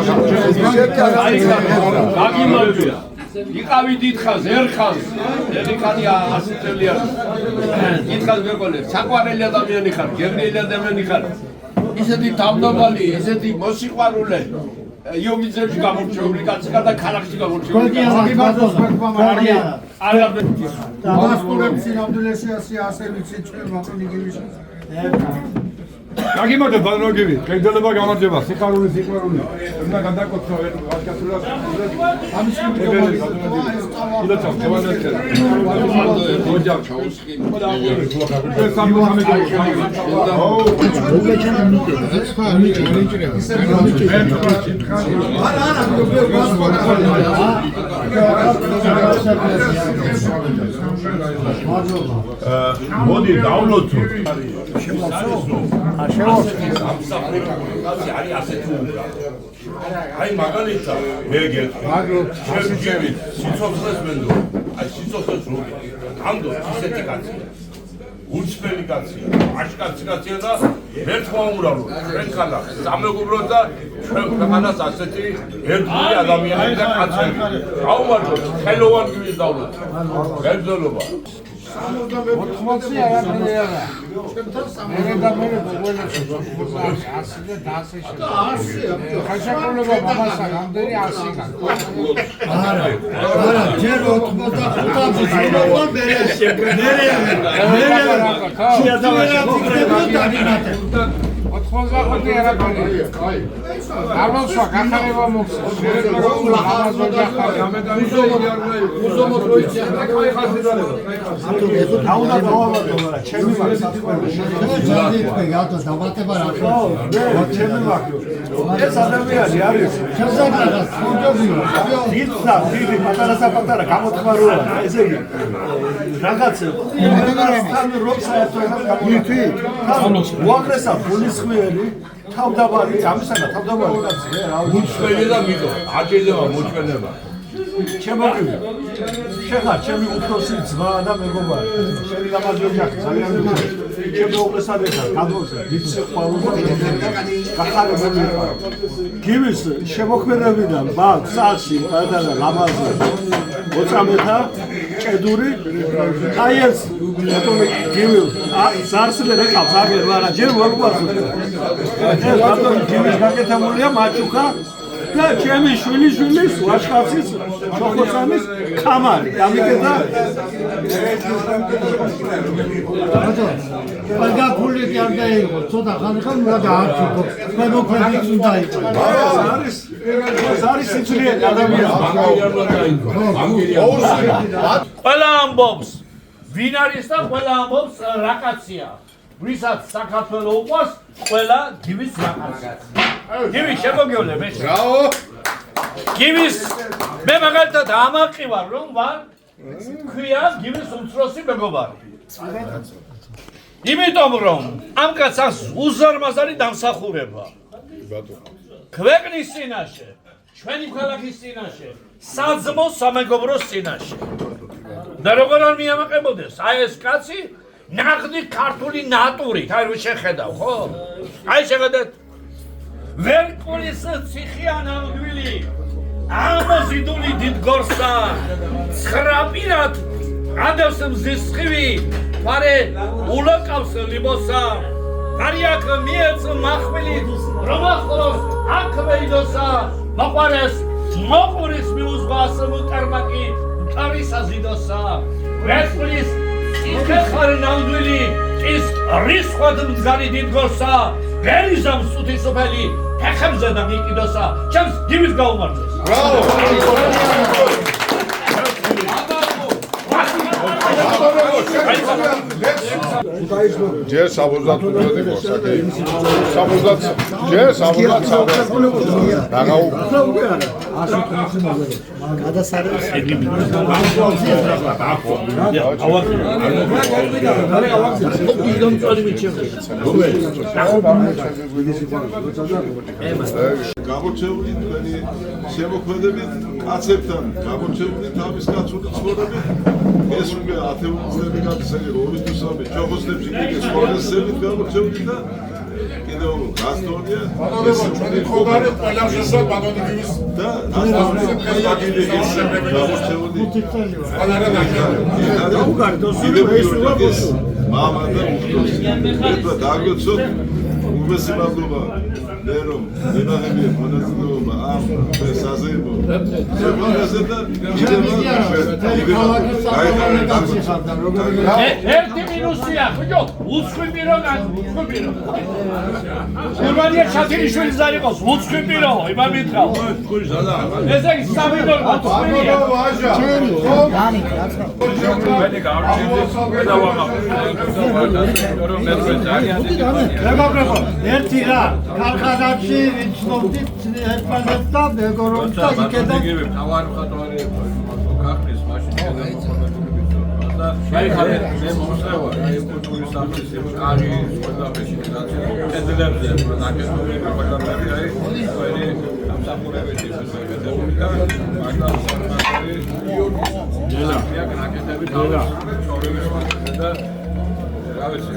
გაგიმალვია. იყავი დიდხანს, ერთხანს, ერთხანი 100 წელი არის. დიდხანს მეკოლე, საყვარელი ადამიანი ხარ, გერნილი ადამიანი ხარ. ისეთი თავდაბალი, ისეთი მოსიყვარულე, იობიძეებში გამორჩეული კაცი და ქალაქში გამორჩეული. დამასკურებს სინამდვილეში ასე ვიცით ჩვენ მაკონიგივის. გაგიმოდე ბანოგივი, კენდელება გამარჯობა, სიხარული. უნდა გადაკოთხო ერთ ვაშკაცურად. ამის შემდგომი ილოცა ჯოვანესკა. ოჯახ ჩაუსხი. მოდი დავლოცო. აი მაგალითად მე გეტყვი სიცოცხლეს მენდო აი სიცოცხლეს რო ამდო ისეთი კაცია უცბელი კაცია აშკაცია და მერთხმა უმრავლო ჩვენ ქალაქს სამეგობროს და ჩვენ ქვეყანას ასეთი ერთგული ადამიანები და კაცები გაუმარჯოთ ხელოვან გივის დავლოთ გერძელობა 80 არაფერია. მე და მე ყველას 100 და 100 ხაშაპროლება მამასა რამდენი 100-გან. არა, ჯერ 85-ში შემოვა მერე. ხონზახოდი არაფერია. ამოსვა გახარება მოხსნა. აუნა დავაბადო რა, ჩემი მაგ საწყობი. შეიძლება გატო დამატება რა ხო? ჩემი მაგ. ეს ადამიანი არის. შესაძლოა ფონდობიო. დიდი პატარა გამოთქმა როა, ესე იგი. რაღაც თან რობ საერთოდ გამოიწვი. უაღრესა გულისხმიერი თავდაბალი, ამისანა თავდაბალი კაცი რა. უცბელი და მიტო, აჭირდება მოჩვენება. ჩემოგივი. შეხარ ჩემი უფროსი ძმა და მეგობარი. შენი ლამაზი ოჯახი ძალიან მიხარ. ჩემი უყესადე ხარ, გადმოზე, დიდ სიყვარულზე გახარებული ვიყავ. გივის შემოქმედებიდან ბავ სახლში პატარა ლამაზი 20-მეთა ჭედური აი ეს ბატონი გივი ზარსლე რეკავს აგერ არა ჯერ ვაგვაზო ეს ბატონი გივის გაკეთებულია მაჩუქა და ჩემი შვილიშვილის ვაშკაცის ჩოხოცანის კამარი გამიკეთა ბატონი ფული კი არ დაიღო ცოტა ხანხან უნდა დაარჩიო მე მოქმედიც უნდა იყოს არის სიცრიე ადამიანი ყველა ამბობს ვინ არის და ყველა ამბობს რა კაცია ვისაც საქართველო უყვარს ყველა გივის რაღაცა გივი შემოგიოლე მე ბრავო გივის მე მაგალითად ამაყივარ რომ ვარ ქვია გივის უმცროსი მეგობარი იმიტომ რომ ამ კაცს უზარმაზარი დამსახურება ქვეყნის წინაშე ჩვენი ქალაქის წინაშე საძმო სამეგობროს წინაშე და როგორ არ მიამაყებოდეს აი ეს კაცი ნაღდი ქართული ნატურით აი რო შეხედავ ხო აი შეხედეთ ვერკულის ციხიან ამგვილი ამოზიდული დიდგორსა ცხრაპირად ადევს მზის სხივი მარე ულოკავს ლიბოსა კარიაკ მიეც მახმილი რომახოს აკვეიდოსა მაყარეს მოყურის მიუზღას მუტარმაკი ტარის აზიდოსა ვესპლის იქე ხარნამდვილი ის რისხვად მძარი დიდგოსა გერიზამ სუთისოფელი ფეხებზე და მიყიდოსა ჩემს გივის გაუმართლეს ბრავო ჯერ 75 იყო საკი 70 ჯერ 70 გამორჩეული თქვენი შემოქმედებით კაცებთან გამორჩეული თავის კაცური ცხოვრებით ეს უკვე ათეულები გაგზავნე ორი თვისამე ჩოხოსებში კიდე სპორტსებით გამორჩეული და კიდევ გასტონია ეს ჩვენი ხობარი ყველაფერსა ბატონიგივის და ასტონია გამორჩეული ეს მამა და უხდოსი და დაგვეცოთ უბესიმადლობა მე რომ იმაღებია მონაწილეობა ამ საზეიმო ზებანაზე და ერთი მინუსია ხუჯო უცხო პირო გურბანია ჩათინიშვილის არ იყოს უცხო პირო იმან მითხრა ესე იგი სამი ნორმალია ერთი რა ქარხანაში ვიცნობდით ერთმანეთს და მეგობრობთ და იქედან თავარი ხატვარი ქართლის მაშინ და შეიძლება მე მომსწრევა აი კულტურის სახლის კარი ყველაფერში კედლებზე ნაკეთობები ყველაფერი აი ყველი სამსახურებაში შესაძლებელი და მართლა ძელა ნაკეთები თავი და რა ვიცი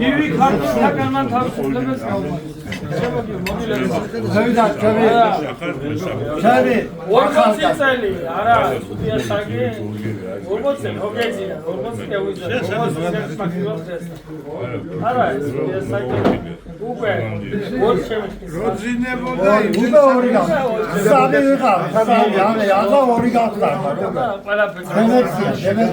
Ivy kartı sakalman tavsiyeleriniz kalmadı. Tabii. Orman sesleri, ara, ya sanki orman sen, okeyci, orman sen yavuzlar, orman sen maksimum ses. Ara, ya sanki ube, orçemiş. Rodzinne burada. Ube origan. Sabi uygar. Sabi yani ya da origanlar. Demek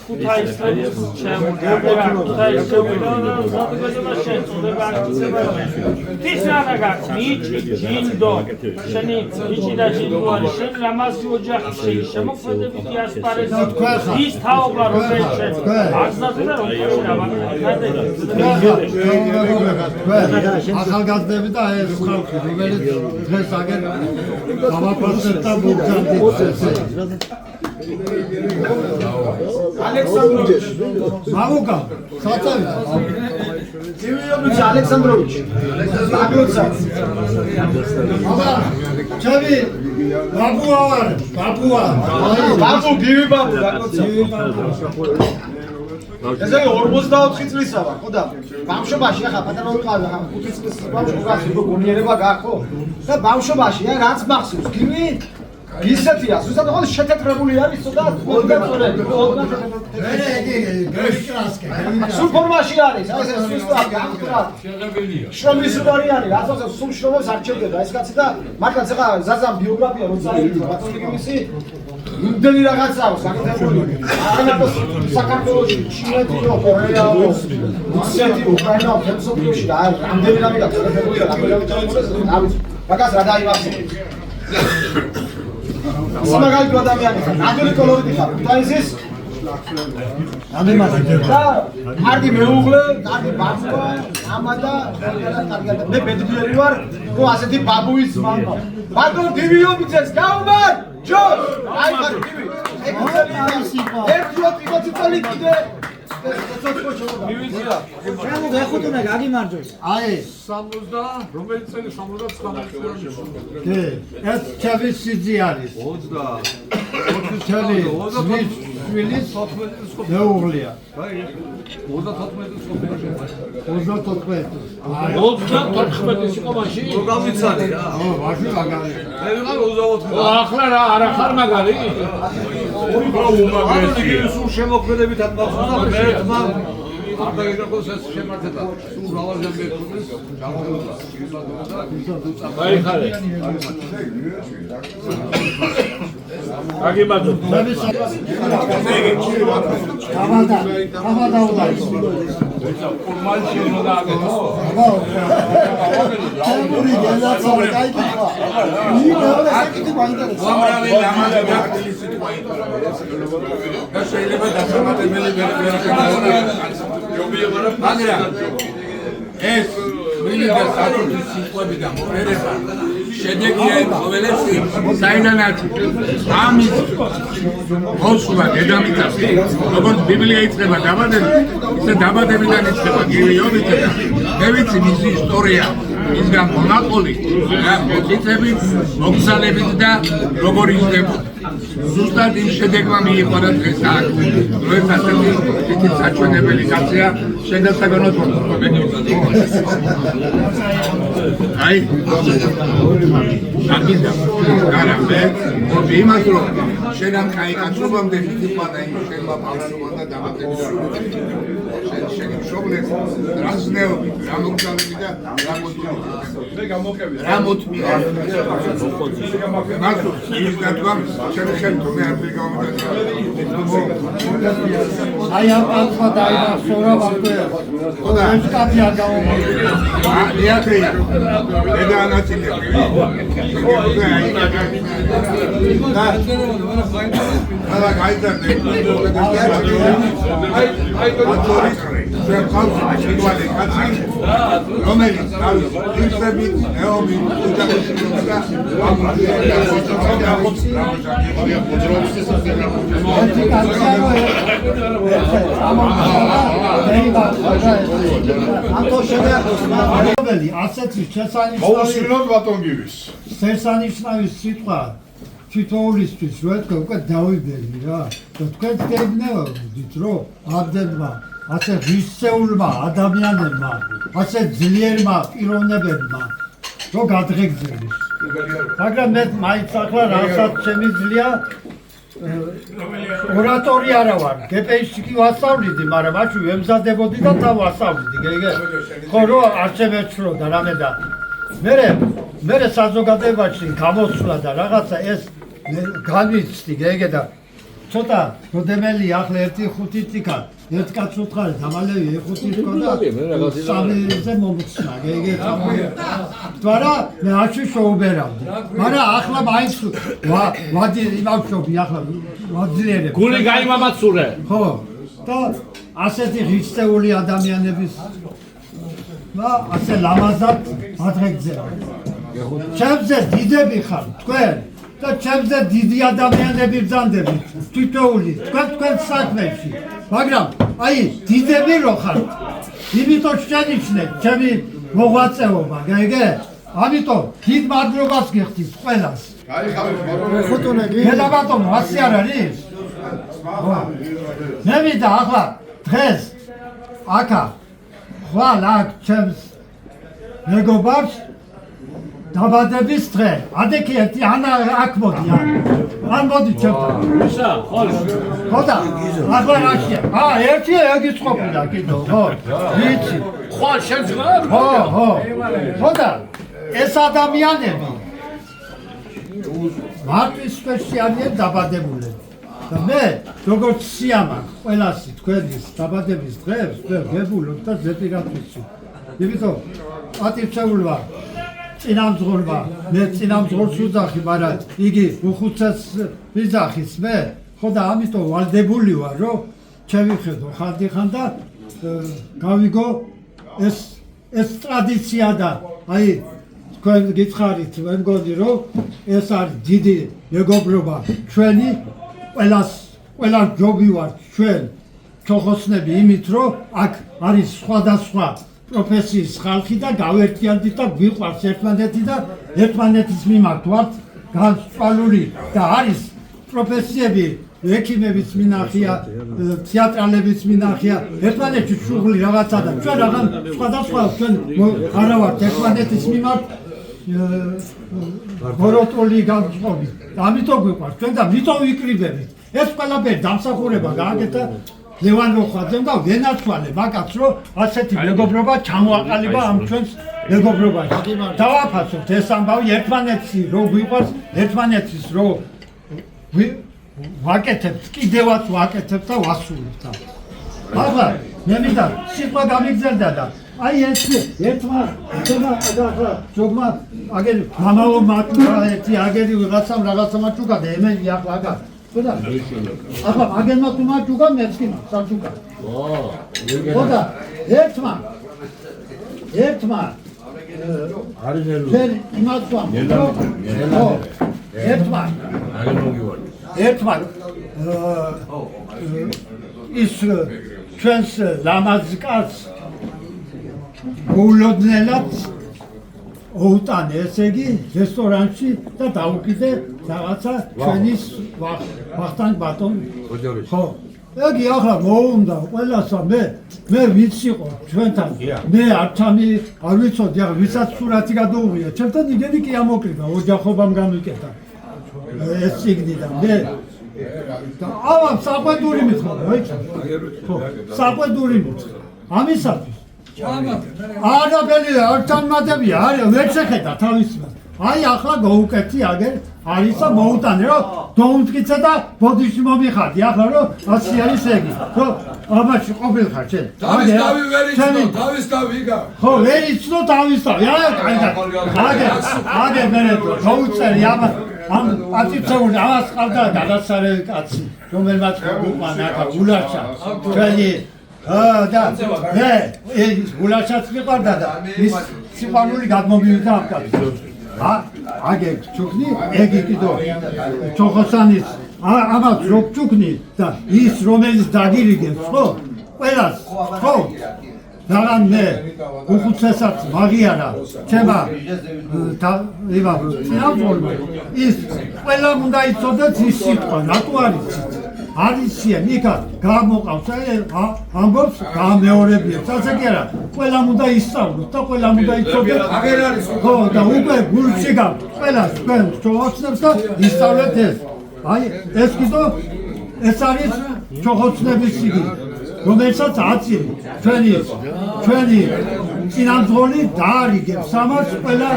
ქუთაისელის ჩემუდაბერა ქუთაისელის ზოგადად თისრანაგაც ნიჭი ჯინდო შენი ნიჭი და ჯინდო არის შენ რამაზი ოჯახი შენ შემოქმედებითი ასპარეზი ის თაობა რომელიც აღზრდა და ახალგაზრდები და ეს ხალხი რომელიც დღეს აგერ გამაფასებთ და მოგზაურობთ Aleksandroviç. Mavuka. Satavit. Seviyormuş Aleksandroviç. Zagrotsa. Ama Çavi Babua var. Babua. Babu gibi babu. Zagrotsa. ესე 44 წლისა ვარ, ხო და ბავშვობაში ახლა პატარა ვიყავი, ახლა 5 წლის ბავშვობაში გონიერება გაქვს, ხო? და ბავშვობაში რაც მახსოვს, გივი ისეთია, ზუსტად ხო შეთეთრებული არის ცოტა მოდაწურები. სულ ფორმაში არის, აი ეს ზუსტად გამხრა. შრომის უარი არის, რასაც სულ შრომებს არჩევდება ეს კაცი და მაგაც ახლა ზაზამ ბიოგრაფია რო წაიღო, ბატონი გიმისი იმდენი რაღაცაა საკეთებული. ანატოს საქართველოში, ჩინეთიო, კორეაო, რუსეთი, უკრაინა, ფენსოფიოში და ამდენი რამე გაკეთებული და რამე ჩამოყოლეს, მაგას რა დაიმახსოვრებს. სამაგალითო ადამიანია, ნამდვილი კოლორიტი ხარ, თაიზის და კარგი მეუღლე, კარგი ბაბუა, მამა და მე ბედნიერი ვარ, რომ ასეთი ბაბუის ძმა მყავს. ბატონ დივიო მიწეს გაუმარ, ჯოს, აი ხარ დივი. ერთი 20 წელი კიდე მივიზია. ჩემო ეხუთუნა გაგიმარჯოს. აი 60 რომელიც წელი 79 წელი. ეს ჩავის სიძი არის. 20 ჩავი. ვილის მეუღლეა. აი 34 წელი. 34. 34 იყო მაშინ. გავიცანი რა. ო, ვაში მაგარი. მე ვიყავ 24. ახლა რა არა ხარ მაგარი? იგი სულ შემოქმედებით ატმახსოვდა მე თმა არ დაგეკროს ეს შემართება სულ რავალზე მეკუთვნის გამოდოდა აი ხარე აგიბადო გამადა უარი ფორმალში რო დააგეთო ორი გელაცა გაიგივა. ნიკა ასეთი მაინტერესებს. უამრავი ლამაზი გახდილი სიტყვა და შეიძლება დასამატებელი მაგრამ ეს ვინი და საერთოდ სიტყვები და მორერება შედეგია იმ ყოველებში საიდანაც ამის მოსვლა დედამიწას როგორც ბიბლია იწყება დაბადებით ისე დაბადებიდან იწყება გილიოვით და მე ვიცი მისი ისტორია მისგან მონაყოლი რა მოწიწებით მოგზალებით და როგორ იზრდებოდა ზუსტად იმ შედეგმა მიიღო და დღეს აქ დღეს ასეთი თითქმის საჩვენებელი კაცია შეგასაგონოთ აი აგინდა არა მე მოდი იმას რომ შენამ კაი კაცობამდე მიდიხვა და იმ შენმა პალანობა და დამატებიდან შენი მშობლებს რაზნეობი რა მოგზაურები და რა მოწმობი რა მოწმი მართლა ის დათვა შენ ხელთ მე არ ვიგავდა აი ამ კაცმა დაიმახსოვრა ვარკვე ეს კაცი არ გამომიგდა დიახია ედა ანაწილია და გაიძარდე რომელიც ინსტაბილ ეომი ასეთი შესანიშნავი მოусმინოთ ბატონ გივის. შესანიშნავი სიტყვა თითოეულისთვის რო ეთქვა უკვე დავიბერი რა და თქვენ გეგმნებოდით რომ აბდებმა ასე ღირსეულმა ადამიანებმა ასე ძლიერმა პიროვნებებმა რო გადღეგრძელეს მაგრამ მე მაინც ახლა რასაც შემიძლია ორატორი არა ვარ გპ-ში კი ვასწავლიდი მაგრამ მაშინ ვემზადებოდი და თან ვასწავლიდი გეგე ხო რო არ შემეცვლოდა რამე და მე საზოგადოებაში გამოსვლა და რაღაცა ეს განვიცდი გეგე და ცოტა როდემელი ახლა 1-5 წიკა ერთ კაცს უთხარი დამალევი 5 წიკა და სამზე მომწნა გეგე თვარა მე აჩი შოუბერავდი მაგრამ ახლა მაინც ვადი იმავშობი ახლა ვაძლიერებ გული გაიმამაცურე ხო და ასეთი ღირსეული ადამიანების და ასე ლამაზად ადღეგძება ჩემზე დიდები ხარ თქვენ და ჩემზე დიდი ადამიანები ბრძანდებით თითოეული თქვენ საქმეში მაგრამ აი დიდები რო ხართ იმიტომ შენიშნეთ ჩემი მოღვაწეობა გეგე ამიტომ დიდ მადლობას გიხდით ყველას აი ხალხო მე და ბატონო ასე არ არის მე ვიდა ახლა დღეს აკა ხვალ აქ ჩემს მეგობარს დაბადების დღე. ადექი ერთი ანა აქ მოდი ან მოდი ჩემთან. ისა, ხოლ. ხოდა ახლა რაშია? ერთი ეგიც ყოფილა კიდო, ხო? ვიცი. ხვალ შეძღარ? ხო. ხოდა ეს ადამიანები მარტის სპეციალ არიან დაბადებულები. და მე როგორც სიამაყ ყველასი თქვენის დაბადების დღეს ვეგებულობ და ზეპირატვიცი. იმიტომ პატივცემულობა წინამძღოლმა მე წინამძღოლს ვიძახი, მაგრამ იგი უხუცეს ვიძახის მე. ხო და ამიტომ ვალდებული ვარ, რომ შევიხედო ხანდახან და გავიგო ეს ტრადიცია და აი თქვენ გითხარით, მე მგონი რომ ეს არის დიდი მეგობრობა ჩვენი ყველა ჯობი ვართ ჩვენ ჩოხოსნები იმით რომ აქ არის სხვადასხვა პროფესიის ხალხი და გავერთიანდით და გვიყვარს ერთმანეთი და ერთმანეთის მიმართ ვართ განსწვალული და არის პროფესიები ექიმების მინახია, თეატრალების მინახია, ერთმანეთში შუღლი რაღაცა და ჩვენ რაღაც სხვადასხვა ჩვენ არა ვართ ერთმანეთის მიმართ გოროტული განწყობი. ამიტომ გვიყვარს ჩვენ და მიტომ ვიკრიბებით. ეს ყველაფერი დამსახურება გააკეთა ლევან როხვაძემ და ვენაცვალე მაგაც რომ ასეთი მეგობრობა ჩამოაყალიბა ამ ჩვენს მეგობრობაში. დავაფასოთ ეს ამბავი ერთმანეთში რო გვიყვარს, ერთმანეთის რო ვაკეთებთ, კიდევაც ვაკეთებთ და ვასრულებთ. ახლა მე მინდა სიტყვა გამიგზელდა და აი ეს ერთმა ჯოგმა აგერი მამაო მატყა ერთი აგერი ვიღაცამ რაღაცა მაჭუკა და ემენი ახლა აგა ხოდა ახლა აგერმა თუ მაჭუკა მეც კი საჭუკა ხოდა ერთმა არის იმათვა ერთმა ის ჩვენს ლამაზ კაცს მოულოდნელად ოუტანე, ესე იგი რესტორანში და დაუკიდე რაღაცა ჩვენის ვახტანგ ბატონ. ხო. ეგი ახლა მოუნდა ყველასა მე ვიციყო ჩვენთან. მე არ ვიცოდი, ახლა ვისაც სურათი გადაუღია. ჩემთან იგენი კი ამოკრიბა, ოჯახობამ გამიკეთა. ეს ციგნი და მე და ავამ საყვედური მითხრა, ხო, საყვედური მითხრა. ამისათვის არაბელი არჩანმადები არის ვერ შეხედა თავისმა. აი ახლა გაუკეთი აგერ არისა მოუტანე რომ დაუმტკიცე და ბოდიში მომიხარდი ახლა რომ ასე არის ეგ. ხო, აბაში ყოფილხარ შენ. თავის თავი ვერ იცნო, თავის თავი იგა. ხო, ვერ იცნო თავის თავი. აგერ მე გაუწერი ამ პატიცეული ამას ყავდა გადასარევი კაცი რომელმაც მოუყვანა ახლა ულაშა ჩვენი და მე ულაშაც მიყვარდა და ის სიყვარული გადმომივიდა ამ კაცს. აგე ჩუქნი ეგი კიდო ჩოხოსანის ამას რო ჩუქნი და ის რომელიც დაგირიგებს ხო ყველას ხო დაღან მე უხუცესად მაგიარა ჩემა წინამძღოლმა ის ყველამ უნდა იცოდეს ის სიტყვა რატო არის არისია ნიკა გამოყავს ამბობს გამეორებიებს ასე კი არა ყველამ უნდა ისწავლოს და ყველამ უნდა იცოდეს აგერ არის ხო და უკვე გულში გაქვს ყველას თქვენ ჩოხოცნებს და ისწავლეთ ეს აი ეს კიდო ეს არის ჩოხოცნების სიგნი რომელსაც აწილი ჩვენი წინამძღოლი დაარიგებს ამას ყველა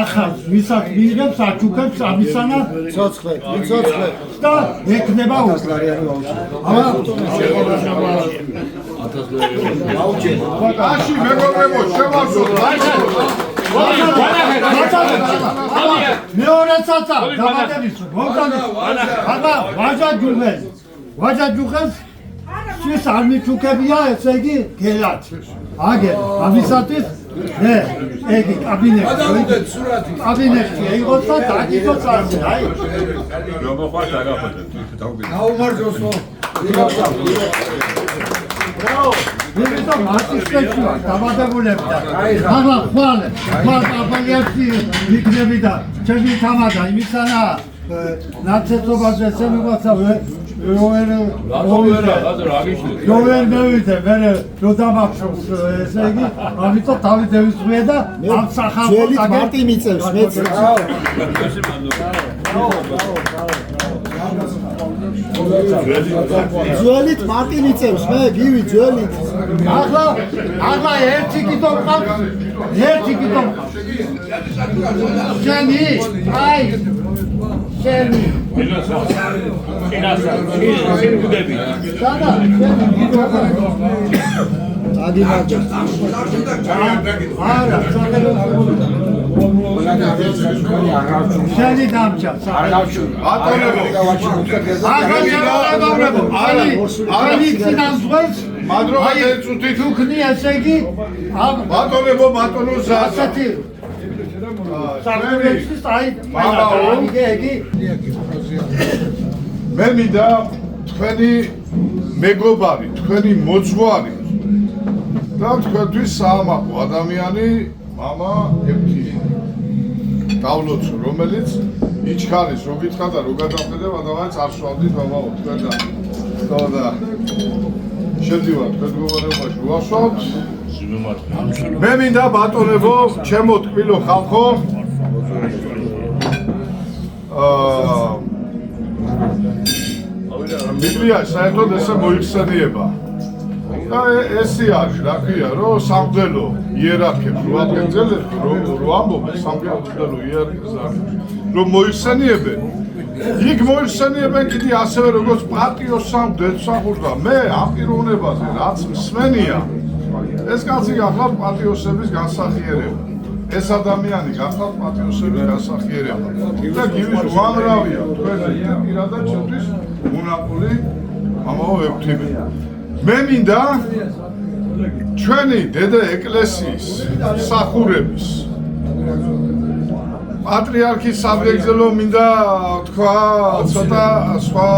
ახალს ვისაც მიიღებს აჩუქებს ამისანა ცოცხლე და ექნება აში მეგობრებო შევასოთ მეორეცაც დაბადების აბა ვაჟა ჯუხელს ის არ მიჩუქებია ესე იგი გელად აგერ ამისათვის მე ეგი კაბინეტი ეიღოს და დაგიწოს ასე აი რომ მოხარ დაგაფეთეთ გაუმარჯოსო იმიტომ მარტისკეთში ვარ დაბადებულები და ახლა ხვალ აბალიაცი ვიქნები და ჩემი თამადა იმისანა ნაცეცობაზე შემოგვაცავ ვერ მევიდე, მე რო დამახშობს ესე იგი, ამიტომ თავი დევისწვია და ამ სახალხო ძველით მარტი მიწევს, მეც. ძველით მარტი მიწევს, მე გივი ძველით. ახლა ერთი კიდო მყავს, ერთი კიდო მყავს. შენი, აი, შენი. შენ გუდები. სადა, ადი მაჯა. არა, შენი დამჭა. ახალი წინამძღოლს მადრობა ეწუთით თუქნი ესე იგი ბატონებო ბატონო ასეთი საფრთხეს აი იგი მე მინდა თქვენი მეგობარი, თქვენი მოძღვარი და თქვენთვის საამაყო ადამიანი მამა ევთი დავლოცო, რომელიც იჩქარის რო გითხრა და რო გადავხედე, ადამიანს არ სვავდით მამაო თქვენ და შედივარ თქვენ მეგობარობაში ვასვავთ. მე მინდა ბატონებო, ჩემო ტკბილო ხალხო, ბიბლია საერთოდ ესე მოიხსენიება. და ესე არის, რა ქვია, რომ სამღვდელო იერარქებს რო ადგენძელებს, რო ამბობენ სამღვდელო იერარქებს, რომ მოიხსენიებენ, იქ მოიხსენიებენ კიდე ასევე როგორც პატიო სამღვდელს მსახურდა. მე ამ პიროვნებაზე რაც მსმენია, ეს კაცი გახლავთ პატიოსების განსახიერება. ეს ადამიანი გახლავთ პატიოსების განსახიერება. და გივის უამრავია თქვენი პირადად ჩემთვის უნაყული მამაო ევთიმე. მე მინდა ჩვენი დედა ეკლესიის მსახურების პატრიარქის სამრეგზელო მინდა თქვა ცოტა სხვა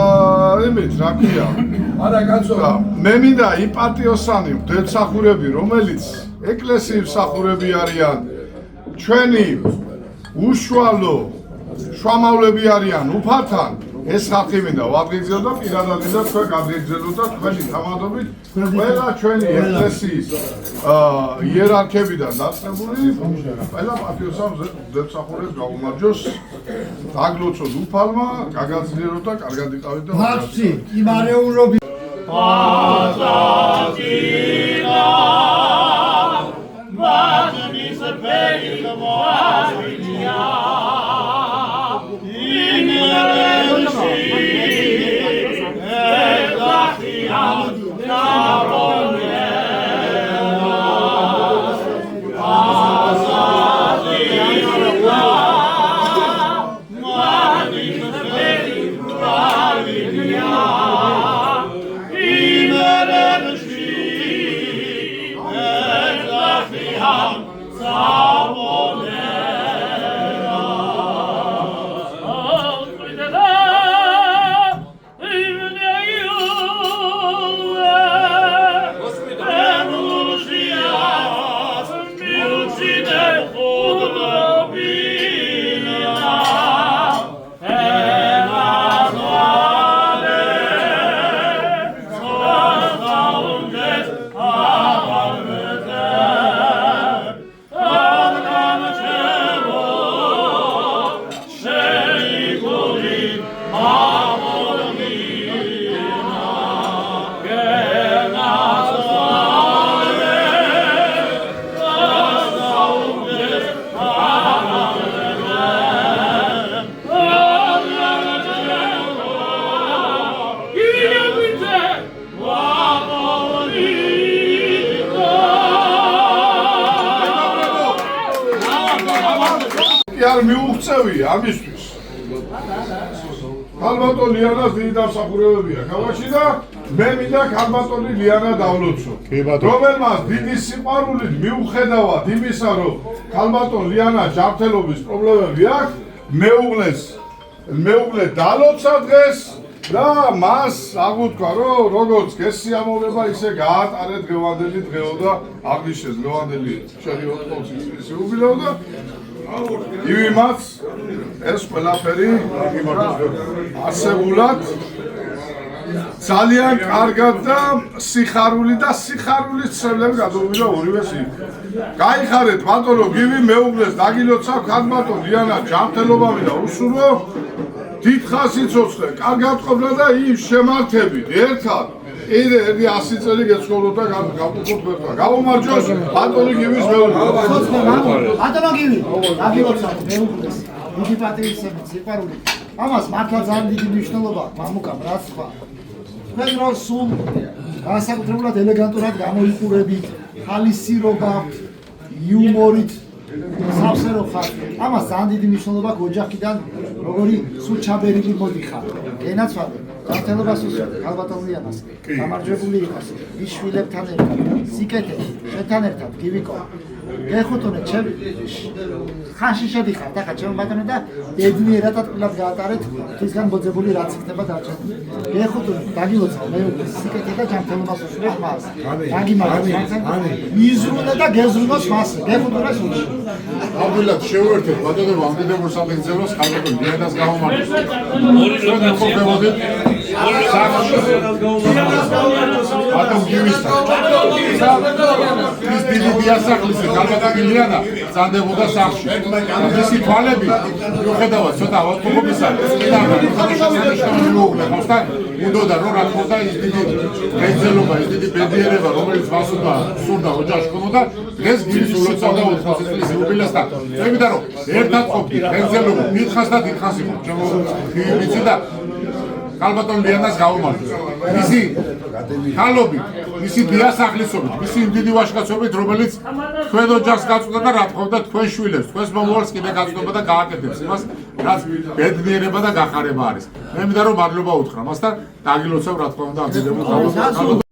იმით რა ქვია. არა კაცო. მე მინდა იმ პატიოსანი მდედმსახურები, რომელიც ეკლესიის მსახურები არიან, ჩვენი უშუალო შუამავლები არიან უფალთან, ეს ხალხი მინდა ვადღეგრძელო და პირადად მინდა თქვენ გადღეგრძელოთ და თქვენი თამადობით ყველა ჩვენი ეკლესიის იერარქებიდან დაწყებული ყველა პატიოსანს მდედმსახურებს გაუმარჯოს, დაგლოცოთ უფალმა, გაგაძლიეროთ და კარგად იყავით და ვაქსი, იმარეულობი არ მიუღწევია ამისთვის. ქალბატონ ლიანას დიდი დამსახურებებია ქალაქში და მე მინდა ქალბატონი ლიანა დავლოცო. რომელმაც დიდი სიყვარულით მიუხედავად იმისა, რომ ქალბატონ ლიანა ჯანმრთელობის პრობლემები აქვს, მეუღლე დალოცა დღეს და მას აღუთქვა, რომ როგორც გესიამოვნება, ისე გაატარე დღევანდელი დღეო და აღნიშნეს დღევანდელი შენი 80 წლის იუბილეო და იმაც ეს ყველაფერი არსებულად ძალიან კარგად და სიხარული და სიხარულის ცრემლები გადაუვიდა ორივეს იქ. გაიხარეთ ბატონო გივი მეუღლეს დაგილოცა ხანბატონ ლიანა ჯანმრთელობამი და usuro დიდხანს იცოცხლე კარგად ყოფნა და იმ შემართებით ერთად ერთი 100 წელი გეცხოვროთ და გავუყოთ ერთად. გამომარჯოს ბატონი გივის მეუღლე. ბატონო გივი დაგილოცა მეუღლეს დიდი პატრიოტიზმით სიყვარული ამას მართლა ძალიან დიდი მნიშვნელობა მამუკამ რაც თქვა თქვენ რო სულ განსაკუთრებულად ელეგანტურად გამოიყურებით ხალისირობა იუმორით სავსერო ხარ ამას ძალიან დიდი მნიშვნელობა ოჯახიდან როგორი სულ ჩაბერილი მოდიხარ ენაცვალე გამთელობას უსვამთ ქალბატონიანას გამარჯვებული იყოს ის შვილებთან ერთად სიკეთე შეთან ერთად გივიკო გეხუთუნე ჩემ ხანში შედიხარ და ხა ჩემ ბატონო და ბედნიერადად ყილად გაატარეთ თვისგან მოძებული რაც იქნება დარჩენილი გეხუთუნე დაგილოცა მეუღლის სიკეთე და ჯანმრთელობას უსვამთ მას დაგიმარჯვეთ მიზრუნე და გეზრუნოს მას გეხუთუნე სულ ამბილად შევერთეთ ბატონო ამდენებურ საფეხბურთოს ხალხო დიადას გამომარჯვეთ ორი როტაცია ბატონ გივისთან ის დიდი დიასახლის გამოგაგილია წანდებოდა სახლში მისი თვალები მიუხედავად ცოტა ავადმყოფობისა და უნდოდა რომ რა თქმა უნდა ის დიდი ღერძელობა ის დიდი ბედნიერება რომელიც მას სურდა ოჯახში ქონოდა დღეს გივის ულოცავდა 80 წლის იუბილესთან წევიდა რომ ერთად ყოფილი ღერძელობა დიდხანს და დიდხანს იყო ჩემო გივიცი და ქალბატონ ლიანას გაუმარჯვეს. მისი ხალობით, მისი დიასახლისობით, მისი დიდი ვაჟკაცობით, რომელიც თქვენ ოჯახს გაწვდა და რა თქმა უნდა თქვენ შვილებს, თქვენს მომავალს კიდე გაწვდება და გააკეთებს იმას, რაც ბედნიერება და გახარება არის. მე მინდა რომ მადლობა უთხრა მას და დაგილოცავ რა თქმა უნდა ამ დიდებულ